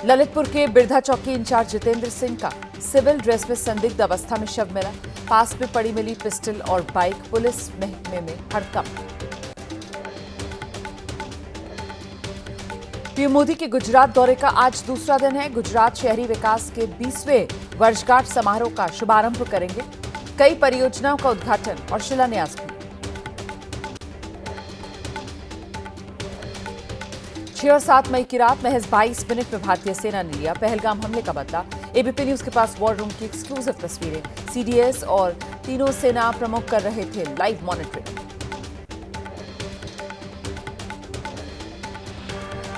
ललितपुर के बिरधा चौक के इंचार्ज जितेंद्र सिंह का सिविल ड्रेस में संदिग्ध अवस्था में शव मिला। पास में पड़ी मिली पिस्टल और बाइक पुलिस महकमे में हड़कंप। पीएम मोदी के गुजरात दौरे का आज दूसरा दिन है। गुजरात शहरी विकास के 20वें वर्षगांठ समारोह का शुभारंभ करेंगे। कई परियोजनाओं का उद्घाटन और शिलान्यास भी। 6 और 7 मई की रात महज 22 मिनट में भारतीय सेना ने लिया पहलगाम हमले का बदला। एबीपी न्यूज के पास वॉर रूम की एक्सक्लूसिव तस्वीरें। सीडीएस और तीनों सेना प्रमुख कर रहे थे लाइव मॉनिटरिंग।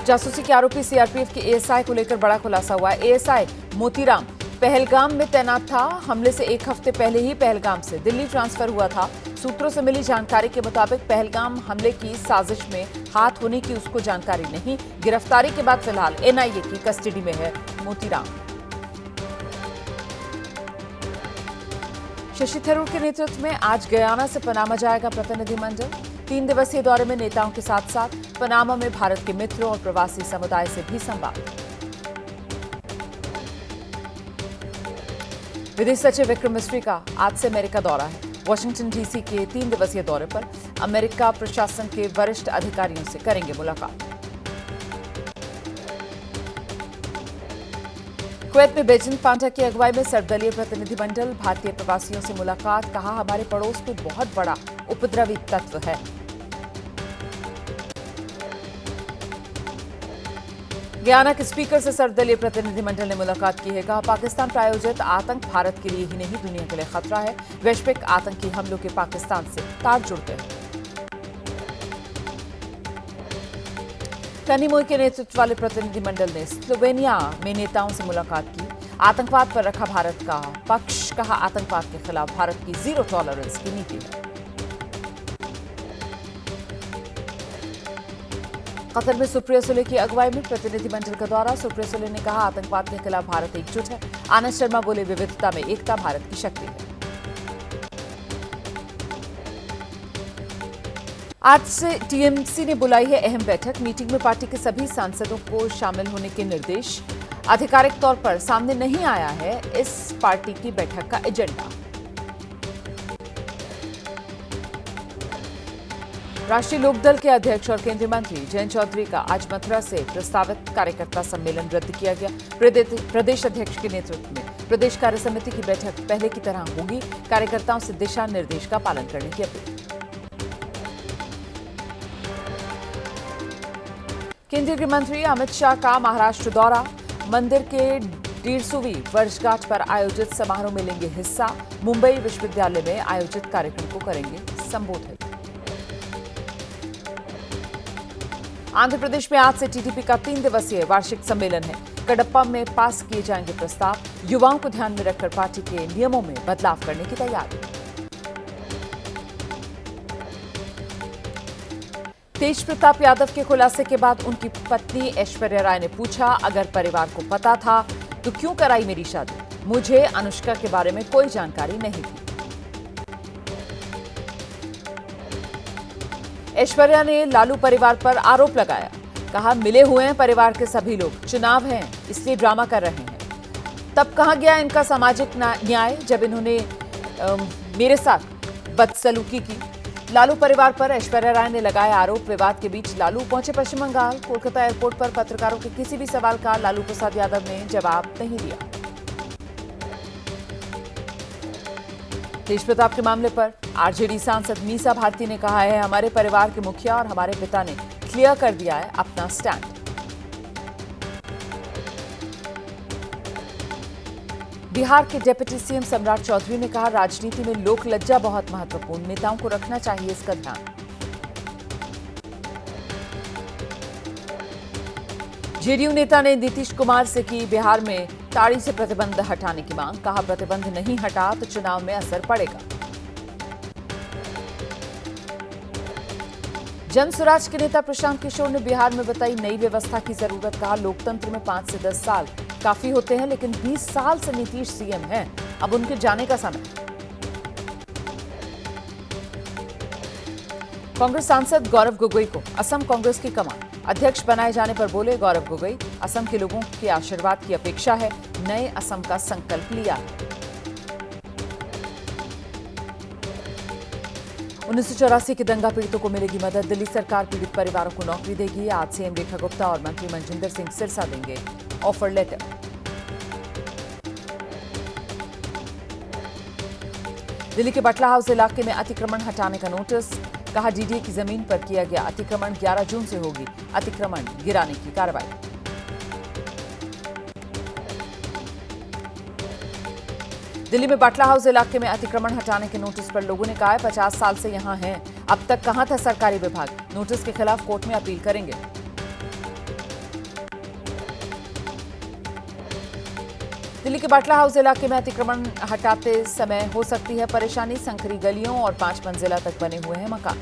जासूसी के आरोपी सीआरपीएफ के एएसआई को लेकर बड़ा खुलासा हुआ है। एएसआई मोतीराम पहलगाम में तैनात था। हमले से एक हफ्ते पहले ही पहलगाम से दिल्ली ट्रांसफर हुआ था। सूत्रों से मिली जानकारी के मुताबिक पहलगाम हमले की साजिश में हाथ होने की उसको जानकारी नहीं। गिरफ्तारी के बाद फिलहाल एनआईए की कस्टडी में है मोतीराम। शशि थरूर के नेतृत्व में आज गयाना से पनामा जाएगा प्रतिनिधिमंडल। 3 दिवसीय दौरे में नेताओं के साथ साथ पनामा में भारत के मित्रों और प्रवासी समुदाय से भी संवाद। विदेश सचिव विक्रम मिस्री का आज से अमेरिका दौरा है। वॉशिंगटन डीसी के 3 दिवसीय दौरे पर अमेरिका प्रशासन के वरिष्ठ अधिकारियों से करेंगे मुलाकात। कुवैत में बेजिंग पांडा की अगुवाई में सर्वदलीय प्रतिनिधिमंडल भारतीय प्रवासियों से मुलाकात। कहा, हमारे पड़ोस में बहुत बड़ा उपद्रवी तत्व है। गयाना के स्पीकर से सर्वदलीय प्रतिनिधिमंडल ने मुलाकात की है। कहा, पाकिस्तान प्रायोजित आतंक भारत के लिए ही नहीं दुनिया के लिए खतरा है। वैश्विक आतंकी हमलों के पाकिस्तान से तार जुड़ते हैं। पेनी मोई के नेतृत्व वाले प्रतिनिधिमंडल ने स्लोवेनिया में नेताओं से मुलाकात की। आतंकवाद पर रखा भारत का पक्ष। कहा, आतंकवाद के खिलाफ भारत की जीरो टॉलरेंस की नीति है। कतर में सुप्रिया सुले की अगुवाई में प्रतिनिधिमंडल का दौरा। सुप्रिया सुले ने कहा, आतंकवाद के खिलाफ भारत एकजुट है। आनंद शर्मा बोले, विविधता में एकता भारत की शक्ति है। आज से टीएमसी ने बुलाई है अहम बैठक। मीटिंग में पार्टी के सभी सांसदों को शामिल होने के निर्देश। आधिकारिक तौर पर सामने नहीं आया है इस पार्टी की बैठक का एजेंडा। राष्ट्रीय लोकदल के अध्यक्ष और केंद्रीय मंत्री जयंत चौधरी का आज मथुरा से प्रस्तावित कार्यकर्ता सम्मेलन रद्द किया गया। प्रदेश अध्यक्ष के नेतृत्व में प्रदेश कार्य समिति की बैठक पहले की तरह होगी। कार्यकर्ताओं से दिशा निर्देश का पालन करने की अपील। केंद्रीय गृह मंत्री अमित शाह का महाराष्ट्र दौरा। मंदिर के 150वीं वर्षगांठ पर आयोजित समारोह में लेंगे हिस्सा। मुंबई विश्वविद्यालय में आयोजित कार्यक्रम को करेंगे संबोधित। आंध्र प्रदेश में आज से टीडीपी का 3 दिवसीय वार्षिक सम्मेलन है। कडप्पा में पास किए जाएंगे प्रस्ताव। युवाओं को ध्यान में रखकर पार्टी के नियमों में बदलाव करने की तैयारी। तेज प्रताप यादव के खुलासे के बाद उनकी पत्नी ऐश्वर्या राय ने पूछा, अगर परिवार को पता था तो क्यों कराई मेरी शादी? मुझे अनुष्का के बारे में कोई जानकारी नहीं थी। ऐश्वर्या ने लालू परिवार पर आरोप लगाया। कहा, मिले हुए हैं परिवार के सभी लोग, चुनाव हैं इसलिए ड्रामा कर रहे हैं। तब कहां गया इनका सामाजिक न्याय जब इन्होंने मेरे साथ बदसलूकी की? लालू परिवार पर ऐश्वर्या राय ने लगाया आरोप। विवाद के बीच लालू पहुंचे पश्चिम बंगाल। कोलकाता एयरपोर्ट पर पत्रकारों के किसी भी सवाल का लालू प्रसाद यादव ने जवाब नहीं दिया। तेज प्रताप के मामले पर आरजेडी सांसद मीसा भारती ने कहा है, हमारे परिवार के मुखिया और हमारे पिता ने क्लियर कर दिया है अपना स्टैंड। बिहार के डिप्टी सीएम सम्राट चौधरी ने कहा, राजनीति में लोक लज्जा बहुत महत्वपूर्ण, नेताओं को रखना चाहिए इसका ध्यान। जेडीयू नेता ने नीतीश कुमार से की बिहार में ताड़ी से प्रतिबंध हटाने की मांग। कहा, प्रतिबंध नहीं हटा तो चुनाव में असर पड़ेगा। जन स्वराज के नेता प्रशांत किशोर ने बिहार में बताई नई व्यवस्था की जरूरत। कहा, लोकतंत्र में 5 से 10 साल काफी होते हैं, लेकिन 20 साल से नीतीश सीएम हैं, अब उनके जाने का समय। कांग्रेस सांसद गौरव गोगोई को असम कांग्रेस की कमान। अध्यक्ष बनाए जाने पर बोले गौरव गोगोई, असम के लोगों के आशीर्वाद की अपेक्षा है, नए असम का संकल्प लिया है। 1984 के दंगा पीड़ितों को मिलेगी मदद। दिल्ली सरकार पीड़ित परिवारों को नौकरी देगी। आज सीएम रेखा गुप्ता और मंत्री मनजिंदर सिंह सिरसा देंगे ऑफर लेटर। दिल्ली के बटला हाउस इलाके में अतिक्रमण हटाने का नोटिस। कहा डीडीए की जमीन पर किया गया अतिक्रमण, 11 जून से होगी अतिक्रमण गिराने की कार्रवाई। दिल्ली में बटला हाउस इलाके में अतिक्रमण हटाने के नोटिस पर लोगों ने कहा है 50 साल से यहां हैं, अब तक कहां था सरकारी विभाग। नोटिस के खिलाफ कोर्ट में अपील करेंगे। दिल्ली के बटला हाउस इलाके में अतिक्रमण हटाते समय हो सकती है परेशानी। संकरी गलियों और 5 मंजिला तक बने हुए हैं मकान।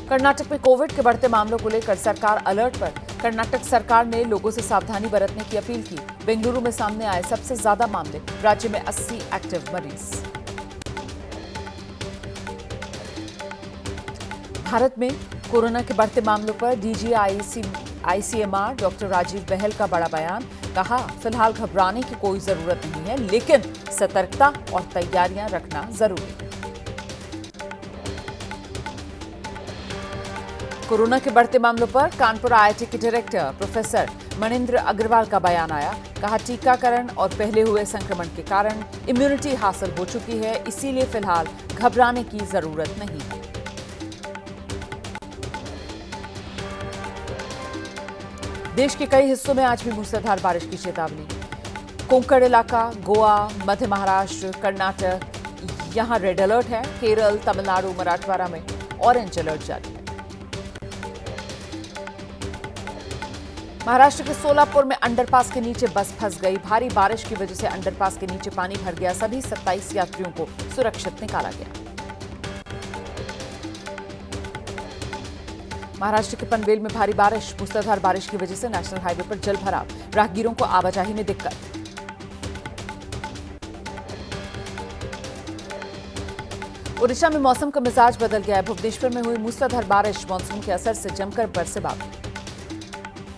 कर्नाटक में कोविड के बढ़ते मामलों को लेकर सरकार अलर्ट पर। कर्नाटक सरकार ने लोगों से सावधानी बरतने की अपील की। बेंगलुरु में सामने आए सबसे ज्यादा मामले, राज्य में 80 एक्टिव मरीज। भारत में कोरोना के बढ़ते मामलों पर डीजी आईसीएमआर डॉक्टर राजीव बहल का बड़ा बयान। कहा फिलहाल घबराने की कोई जरूरत नहीं है, लेकिन सतर्कता और तैयारियां रखना जरूरी है। कोरोना के बढ़ते मामलों पर कानपुर आईआईटी के डायरेक्टर प्रोफेसर मणिंद्र अग्रवाल का बयान आया। कहा टीकाकरण और पहले हुए संक्रमण के कारण इम्यूनिटी हासिल हो चुकी है, इसीलिए फिलहाल घबराने की जरूरत नहीं है। देश के कई हिस्सों में आज भी मूसलाधार बारिश की चेतावनी। कोंकण इलाका, गोवा, मध्य महाराष्ट्र, कर्नाटक, यहां रेड अलर्ट है। केरल, तमिलनाडु, मराठवाड़ा में ऑरेंज अलर्ट जारी है। महाराष्ट्र के सोलापुर में अंडरपास के नीचे बस फंस गई। भारी बारिश की वजह से अंडरपास के नीचे पानी भर गया। सभी 27 यात्रियों को सुरक्षित निकाला गया। महाराष्ट्र के पनवेल में भारी बारिश, मूसलाधार बारिश की वजह से नेशनल हाईवे पर जल भराव, राहगीरों को आवाजाही में दिक्कत। ओडिशा में मौसम का मिजाज बदल गया है। भुवनेश्वर में हुई मूसलाधार बारिश, मानसून के असर से जमकर बरसे बादल।